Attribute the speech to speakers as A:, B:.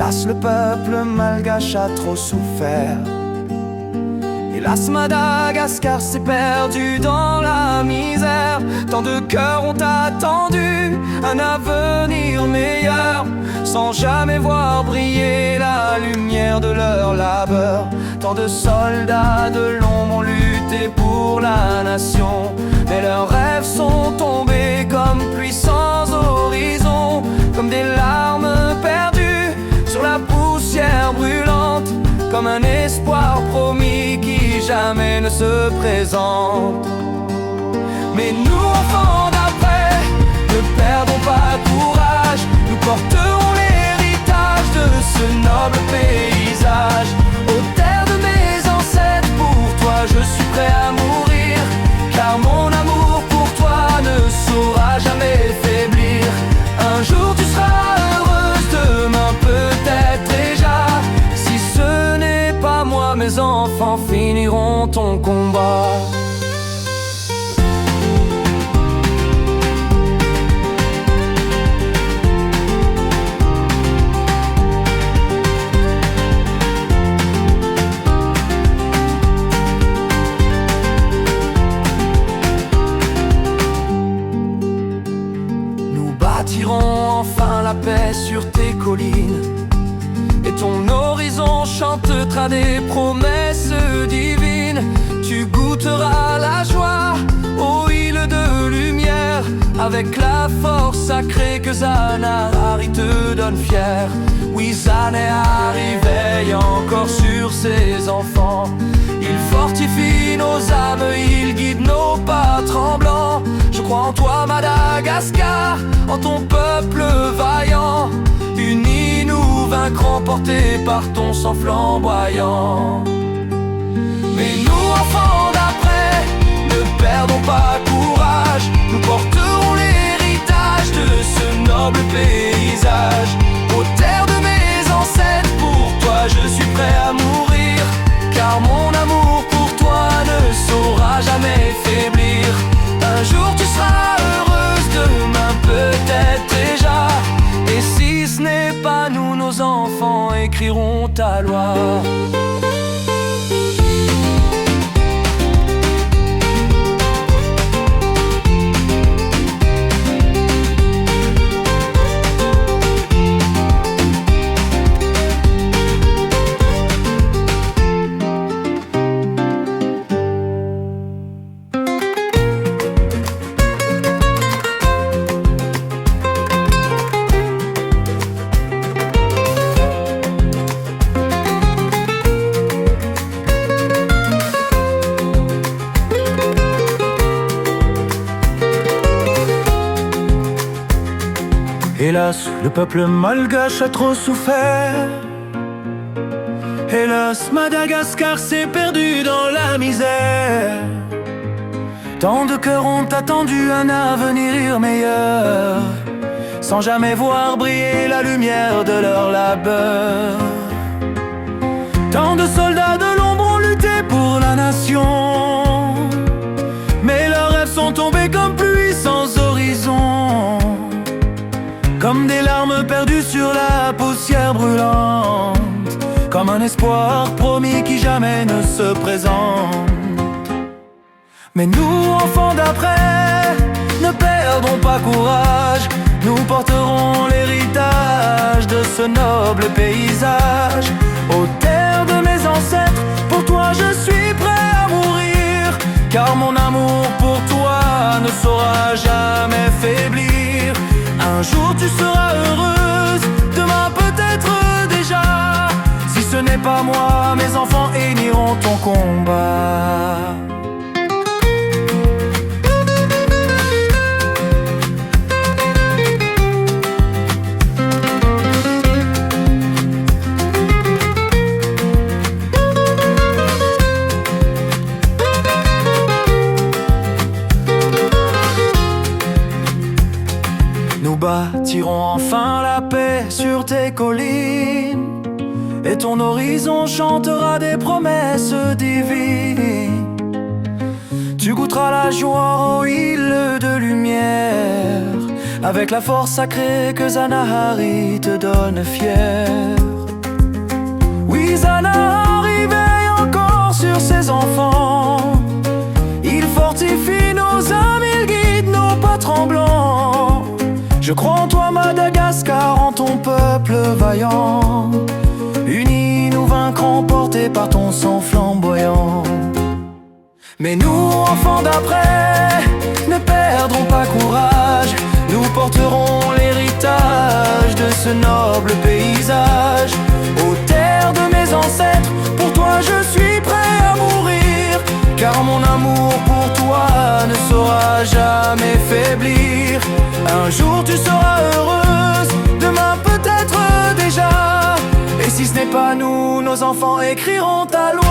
A: Hélas, le peuple malgache a trop souffert. Hélas, Madagascar s'est perdu dans la misère. Tant de cœurs ont attendu un avenir meilleur, sans jamais voir briller la lumière de leur labeur. Tant de soldats de l'ombre ont lutté pour la nation, mais leurs rêves sont tombés comme pluie sans horizon, comme des larmes perdues sur la poussière brûlante, comme un espoir promis qui jamais ne se présente. Mais nous, enfants d'après, ne perdons pas courage. Nous porterons l'héritage de ce noble paysage. Aux terres de mes ancêtres, pour toi je suis prêt à mourir, car mon amour pour toi ne saura jamais faiblir. Un jour tu seras heureuse, demain peut-être déjà. Si ce n'est pas moi, mes enfants finiront ton combat. Bâtirons enfin la paix sur tes collines, et ton horizon chantera des promesses divines. Tu goûteras la joie aux îles de lumière, avec la force sacrée que Zanahari te donne fier. Oui, Zanahari veille encore sur ses enfants. Il fortifie nos âmes, il guide nos pas tremblants. Je crois en toi, Madagascar, en ton peuple vaillant. Unis nous vaincrons, portés par ton sang flamboyant. Mais nous, enfants d'après, ne perdons pas courage. Nous porterons l'héritage de ce noble paysage. Aux terres de mes ancêtres, pour toi je suis prêt à mourir, car mon amour pour toi ne saura jamais faiblir. Un jour tu seras heureuse, demain peut-être déjà. Et si ce n'est pas nous, nos enfants écriront ta loi.
B: Hélas, le peuple malgache a trop souffert. Hélas, Madagascar s'est perdu dans la misère. Tant de cœurs ont attendu un avenir meilleur, sans jamais voir briller la lumière de leur labeur. Tant de soldats de l'ombre ont lutté pour la nation, mais leurs rêves sont tombés comme pluie sans horizon, comme des larmes perdues sur la poussière brûlante, comme un espoir promis qui jamais ne se présente. Mais nous, enfants d'après, ne perdons pas courage. Nous porterons l'héritage de ce noble paysage. Aux terres de mes ancêtres, pour toi je suis prêt à mourir, car mon amour pour toi ne saura jamais faiblir. Un jour tu seras heureuse, demain peut-être déjà. Si ce n'est pas moi, mes enfants uniront ton combat. Nous bâtirons enfin la paix sur tes collines, et ton horizon chantera des promesses divines. Tu goûteras la joie aux îles de lumière, avec la force sacrée que Zanahari te donne fière. Louisiana arrivait encore sur ses enfants. Il fortifie nos âmes, il guide nos pas tremblants. Je crois en toi Madagascar, en ton peuple vaillant. Unis nous vaincrons, portés par ton sang flamboyant. Mais nous, enfants d'après, ne perdrons pas courage. Nous porterons l'héritage de ce noble paysage. Aux terres de mes ancêtres, pour toi je suis prêt à mourir. Car mon amour pour toi ne saura jamais faiblir. Un jour tu seras heureuse, demain peut-être déjà. Et si ce n'est pas nous, nos enfants écriront ta loi.